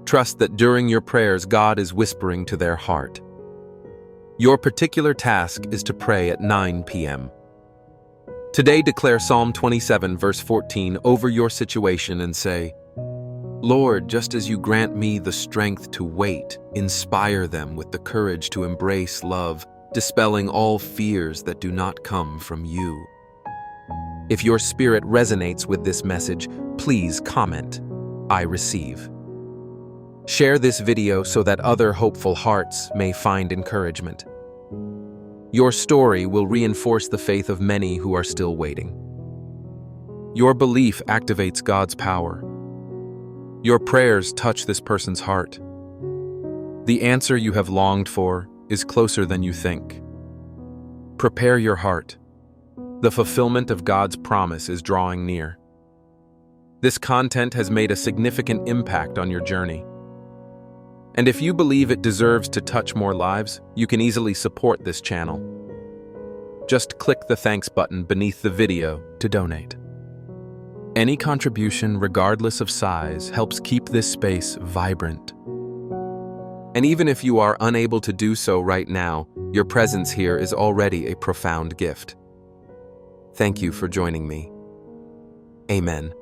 Trust that during your prayers, God is whispering to their heart. Your particular task is to pray at 9 p.m. Today, declare Psalm 27, verse 14 over your situation and say, Lord, just as you grant me the strength to wait, inspire them with the courage to embrace love, dispelling all fears that do not come from you. If your spirit resonates with this message, please comment, I receive. Share this video so that other hopeful hearts may find encouragement. Your story will reinforce the faith of many who are still waiting. Your belief activates God's power. Your prayers touch this person's heart. The answer you have longed for is closer than you think. Prepare your heart. The fulfillment of God's promise is drawing near. This content has made a significant impact on your journey. And if you believe it deserves to touch more lives, you can easily support this channel. Just click the thanks button beneath the video to donate. Any contribution, regardless of size, helps keep this space vibrant. And even if you are unable to do so right now, your presence here is already a profound gift. Thank you for joining me. Amen.